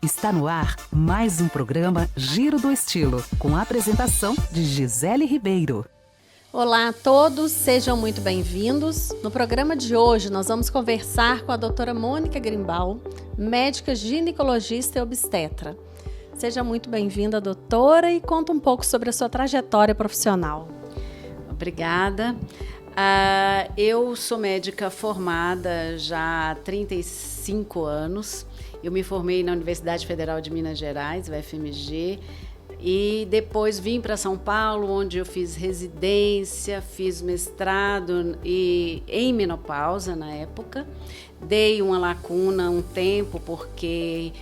Está no ar mais um programa Giro do Estilo, com a apresentação de Gisele Ribeiro. Olá a todos, sejam muito bem-vindos. No programa de hoje nós vamos conversar com a doutora Mônica Grimbal, médica ginecologista e obstetra. Seja muito bem-vinda, doutora, e conta um pouco sobre a sua trajetória profissional. Obrigada. Eu sou médica formada já há 35 anos. Eu me formei na Universidade Federal de Minas Gerais, UFMG, e depois vim para São Paulo, onde eu fiz residência, fiz mestrado em menopausa na época. Dei uma lacuna um tempo, porque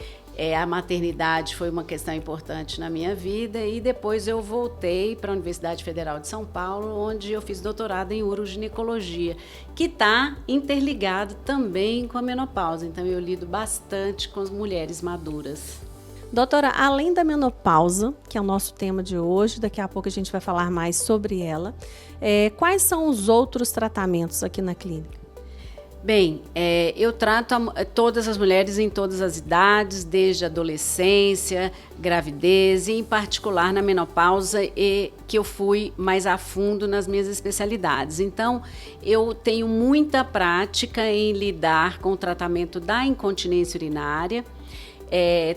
a maternidade foi uma questão importante na minha vida, e depois eu voltei para a Universidade Federal de São Paulo, onde eu fiz doutorado em uroginecologia, que está interligado também com a menopausa. Então eu lido bastante com as mulheres maduras. Doutora, além da menopausa, que é o nosso tema de hoje, daqui a pouco a gente vai falar mais sobre ela, quais são os outros tratamentos aqui na clínica? Bem, eu trato todas as mulheres em todas as idades, desde a adolescência, gravidez e, em particular, na menopausa, que eu fui mais a fundo nas minhas especialidades. Então, eu tenho muita prática em lidar com o tratamento da incontinência urinária,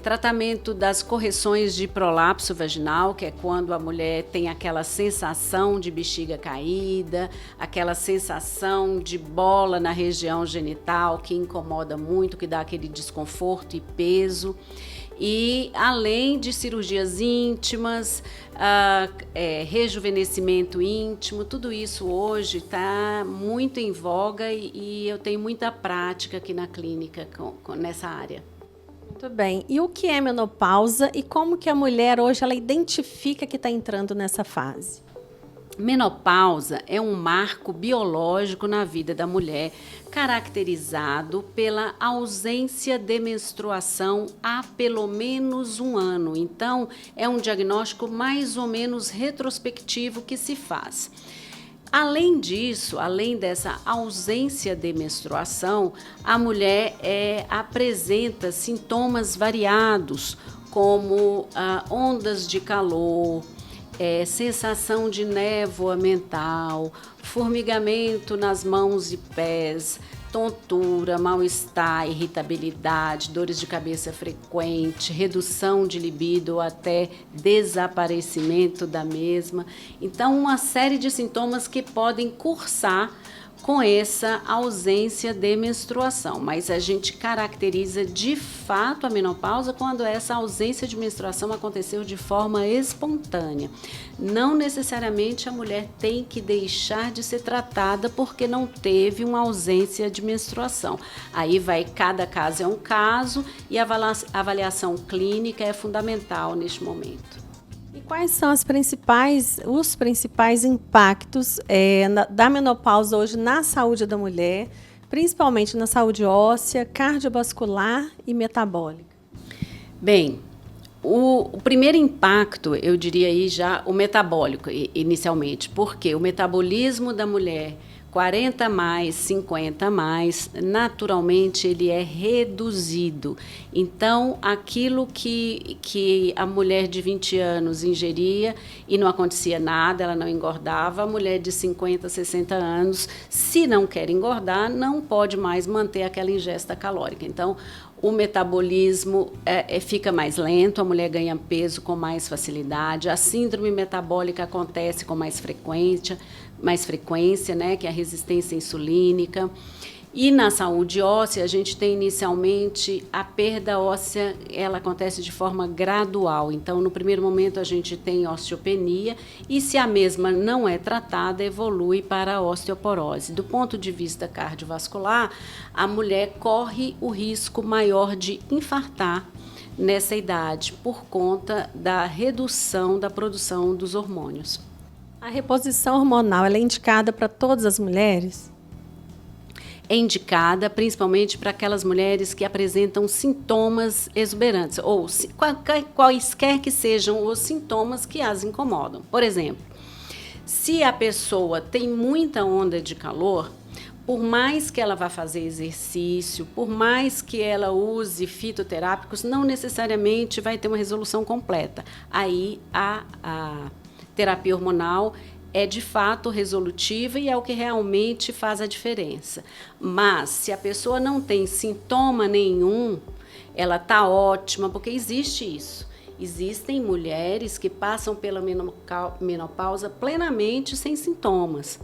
tratamento das correções de prolapso vaginal, que é quando a mulher tem aquela sensação de bexiga caída, aquela sensação de bola na região genital que incomoda muito, que dá aquele desconforto e peso. E além de cirurgias íntimas, rejuvenescimento íntimo, tudo isso hoje está muito em voga e eu tenho muita prática aqui na clínica nessa área. Muito bem. E o que é menopausa e como que a mulher hoje ela identifica que está entrando nessa fase? Menopausa é um marco biológico na vida da mulher, caracterizado pela ausência de menstruação há pelo menos um ano. Então, é um diagnóstico mais ou menos retrospectivo que se faz. Além disso, além dessa ausência de menstruação, a mulher apresenta sintomas variados, como ondas de calor, sensação de névoa mental, formigamento nas mãos e pés, tontura, mal-estar, irritabilidade, dores de cabeça frequente, redução de libido ou até desaparecimento da mesma. Então, uma série de sintomas que podem cursar com essa ausência de menstruação, mas a gente caracteriza de fato a menopausa quando essa ausência de menstruação aconteceu de forma espontânea. Não necessariamente a mulher tem que deixar de ser tratada porque não teve uma ausência de menstruação. Aí cada caso é um caso e a avaliação clínica é fundamental neste momento. E quais são os principais impactos da menopausa hoje na saúde da mulher, principalmente na saúde óssea, cardiovascular e metabólica? Bem, o primeiro impacto, eu diria aí já o metabólico, inicialmente, porque o metabolismo da mulher 40 mais, 50 mais, naturalmente ele é reduzido. Então, aquilo que a mulher de 20 anos ingeria e não acontecia nada, ela não engordava, a mulher de 50, 60 anos, se não quer engordar, não pode mais manter aquela ingesta calórica. Então, o metabolismo fica mais lento, a mulher ganha peso com mais facilidade, a síndrome metabólica acontece com mais frequência, né, que é a resistência insulínica. E na saúde óssea, a gente tem inicialmente a perda óssea, ela acontece de forma gradual. Então, no primeiro momento, a gente tem osteopenia e, se a mesma não é tratada, evolui para a osteoporose. Do ponto de vista cardiovascular, a mulher corre o risco maior de infartar nessa idade, por conta da redução da produção dos hormônios. A reposição hormonal ela é indicada para todas as mulheres? É indicada principalmente para aquelas mulheres que apresentam sintomas exuberantes, ou quaisquer que sejam os sintomas que as incomodam. Por exemplo, se a pessoa tem muita onda de calor, por mais que ela vá fazer exercício, por mais que ela use fitoterápicos, não necessariamente vai ter uma resolução completa. Aí a terapia hormonal é de fato resolutiva e é o que realmente faz a diferença. Mas se a pessoa não tem sintoma nenhum, ela está ótima, porque existe isso. Existem mulheres que passam pela menopausa plenamente sem sintomas.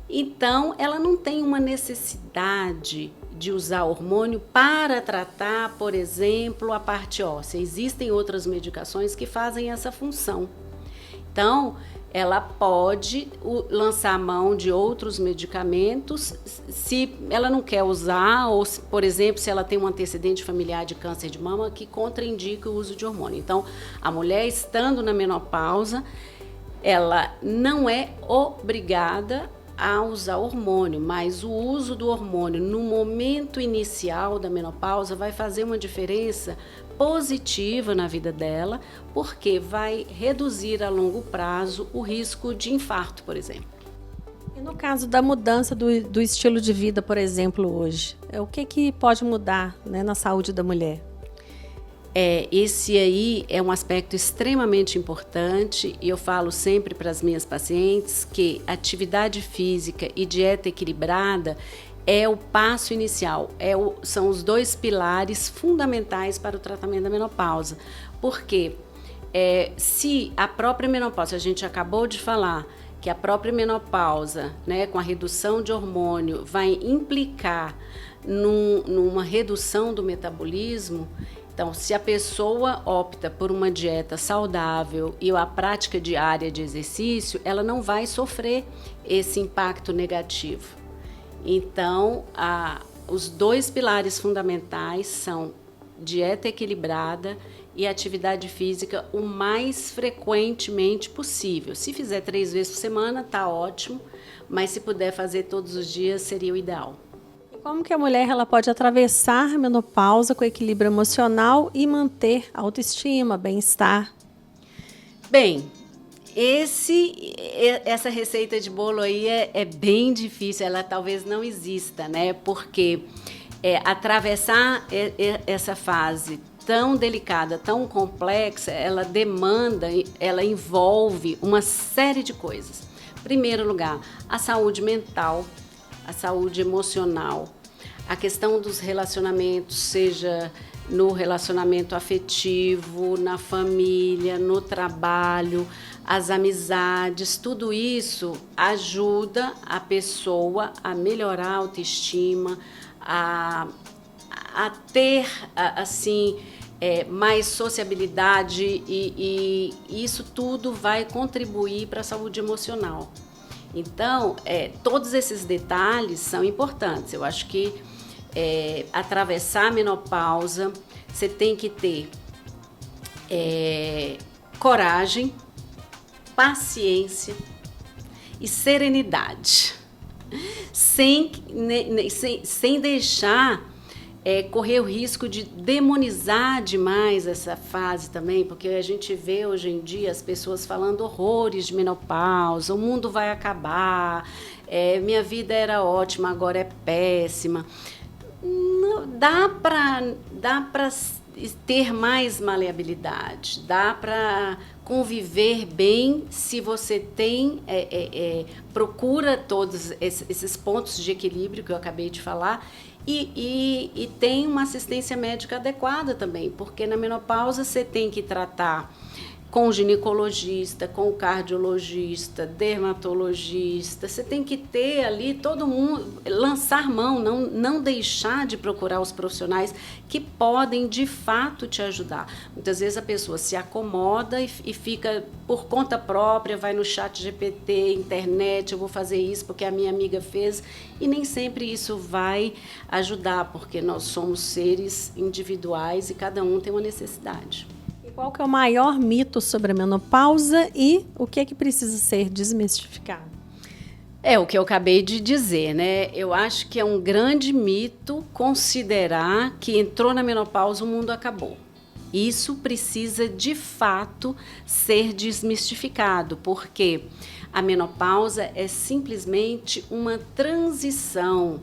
Então, ela não tem uma necessidade de usar hormônio para tratar, por exemplo, a parte óssea. Existem outras medicações que fazem essa função. Então, ela pode lançar mão de outros medicamentos se ela não quer usar, ou, por exemplo, se ela tem um antecedente familiar de câncer de mama que contraindica o uso de hormônio. Então, a mulher estando na menopausa, ela não é obrigada a usar hormônio, mas o uso do hormônio no momento inicial da menopausa vai fazer uma diferença positiva na vida dela, porque vai reduzir a longo prazo o risco de infarto, por exemplo. E no caso da mudança do estilo de vida, por exemplo, hoje, o que pode mudar, né, na saúde da mulher? Esse aí é um aspecto extremamente importante e eu falo sempre para as minhas pacientes que atividade física e dieta equilibrada é o passo inicial, são os 2 pilares fundamentais para o tratamento da menopausa. Porque se a própria menopausa, a gente acabou de falar que a própria menopausa, né, com a redução de hormônio, vai implicar numa redução do metabolismo. Então, se a pessoa opta por uma dieta saudável e a prática diária de exercício, ela não vai sofrer esse impacto negativo. Então, os 2 pilares fundamentais são dieta equilibrada e atividade física o mais frequentemente possível. Se fizer 3 vezes por semana, está ótimo, mas se puder fazer todos os dias, seria o ideal. Como que a mulher ela pode atravessar a menopausa com equilíbrio emocional e manter a autoestima, bem-estar? Bem, essa receita de bolo aí é bem difícil, ela talvez não exista, né? Porque atravessar essa fase tão delicada, tão complexa, ela envolve uma série de coisas. Em primeiro lugar, a saúde mental, a saúde emocional, a questão dos relacionamentos, seja no relacionamento afetivo, na família, no trabalho, as amizades, tudo isso ajuda a pessoa a melhorar a autoestima, a ter, assim, mais sociabilidade e isso tudo vai contribuir para a saúde emocional. Então, todos esses detalhes são importantes. Eu acho que atravessar a menopausa, você tem que ter coragem, paciência e serenidade, sem deixar correr o risco de demonizar demais essa fase também, porque a gente vê hoje em dia as pessoas falando horrores de menopausa, o mundo vai acabar, minha vida era ótima, agora é péssima. Não, dá para ter mais maleabilidade, dá para conviver bem se você procura todos esses pontos de equilíbrio que eu acabei de falar e tem uma assistência médica adequada também, porque na menopausa você tem que tratar com o ginecologista, com o cardiologista, dermatologista, você tem que ter ali todo mundo, lançar mão, não deixar de procurar os profissionais que podem de fato te ajudar. Muitas vezes a pessoa se acomoda e fica por conta própria, vai no chat GPT, internet, eu vou fazer isso porque a minha amiga fez, e nem sempre isso vai ajudar, porque nós somos seres individuais e cada um tem uma necessidade. Qual que é o maior mito sobre a menopausa e o que é que precisa ser desmistificado? É o que eu acabei de dizer, né? Eu acho que é um grande mito considerar que entrou na menopausa, o mundo acabou. Isso precisa, de fato, ser desmistificado, porque a menopausa é simplesmente uma transição.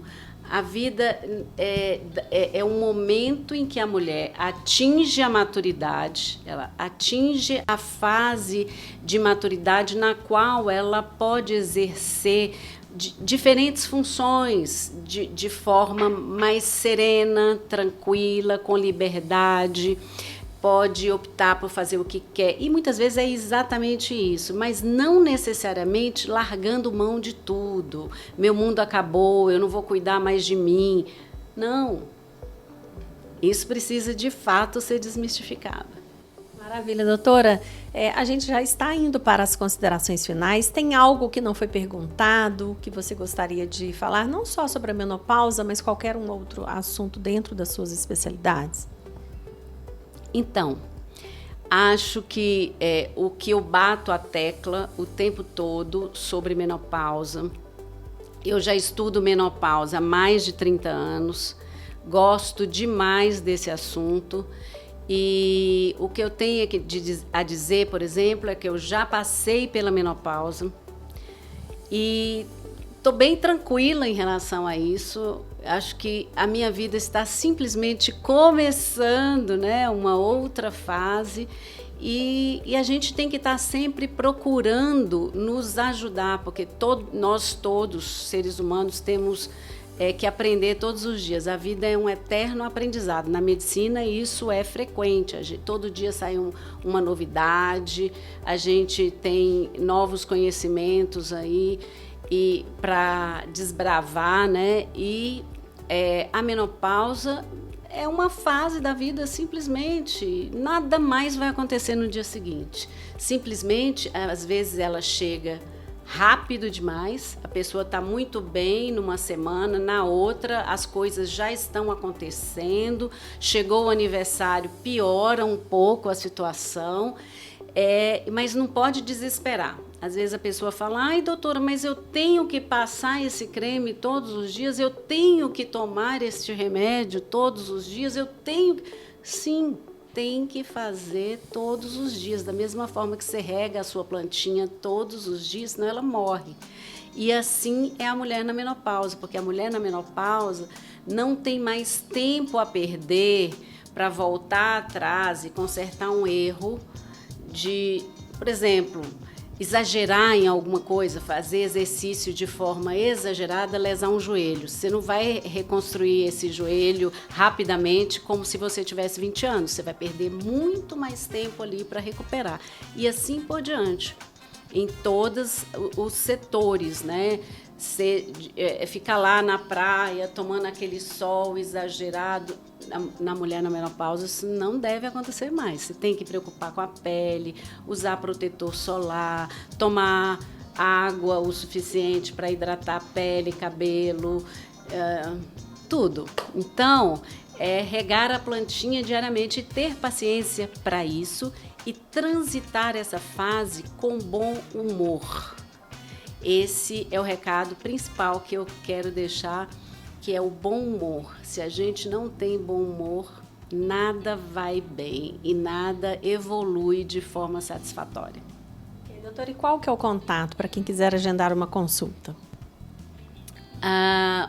A vida é um momento em que a mulher atinge a maturidade, ela atinge a fase de maturidade na qual ela pode exercer diferentes funções de forma mais serena, tranquila, com liberdade. Pode optar por fazer o que quer, e muitas vezes é exatamente isso, mas não necessariamente largando mão de tudo. Meu mundo acabou, eu não vou cuidar mais de mim. Não. Isso precisa, de fato, ser desmistificado. Maravilha, doutora. A gente já está indo para as considerações finais. Tem algo que não foi perguntado, que você gostaria de falar, não só sobre a menopausa, mas qualquer um outro assunto dentro das suas especialidades? Então, acho que o que eu bato a tecla o tempo todo sobre menopausa, eu já estudo menopausa há mais de 30 anos, gosto demais desse assunto, e o que eu tenho a dizer, por exemplo, é que eu já passei pela menopausa e estou bem tranquila em relação a isso. Acho que a minha vida está simplesmente começando, né, uma outra fase, e a gente tem que estar sempre procurando nos ajudar, porque nós todos, seres humanos, temos que aprender todos os dias. A vida é um eterno aprendizado. Na medicina isso é frequente, todo dia sai uma novidade, a gente tem novos conhecimentos aí, e para desbravar, né? E a menopausa é uma fase da vida, simplesmente. Nada mais vai acontecer no dia seguinte. Simplesmente, às vezes ela chega rápido demais, a pessoa está muito bem numa semana, na outra as coisas já estão acontecendo, chegou o aniversário, piora um pouco a situação, mas não pode desesperar. Às vezes a pessoa fala, ai doutora, mas eu tenho que passar esse creme todos os dias, eu tenho que tomar este remédio todos os dias, Sim, tem que fazer todos os dias, da mesma forma que você rega a sua plantinha todos os dias, senão ela morre. E assim é a mulher na menopausa, porque a mulher na menopausa não tem mais tempo a perder para voltar atrás e consertar um erro de, por exemplo, exagerar em alguma coisa, fazer exercício de forma exagerada, lesar um joelho. Você não vai reconstruir esse joelho rapidamente como se você tivesse 20 anos. Você vai perder muito mais tempo ali para recuperar. E assim por diante, em todos os setores, né? Ficar lá na praia, tomando aquele sol exagerado, na mulher na menopausa, isso não deve acontecer mais. Você tem que preocupar com a pele, usar protetor solar, tomar água o suficiente para hidratar a pele, cabelo, tudo. Então, regar a plantinha diariamente e ter paciência para isso e transitar essa fase com bom humor. Esse é o recado principal que eu quero deixar, que é o bom humor. Se a gente não tem bom humor, nada vai bem e nada evolui de forma satisfatória. Doutora, e qual que é o contato para quem quiser agendar uma consulta?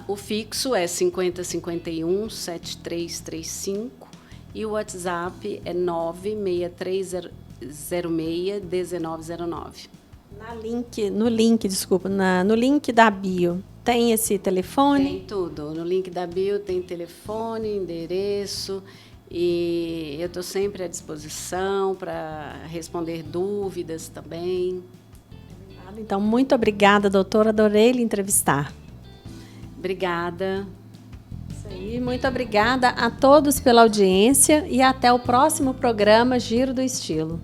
O fixo é 5051 7335 e o WhatsApp é 96306 1909. No link da bio, tem esse telefone? Tem tudo. No link da bio tem telefone, endereço, e eu estou sempre à disposição para responder dúvidas também. Então, muito obrigada, doutora. Adorei lhe entrevistar. Obrigada. Isso aí. Muito obrigada a todos pela audiência e até o próximo programa Giro do Estilo.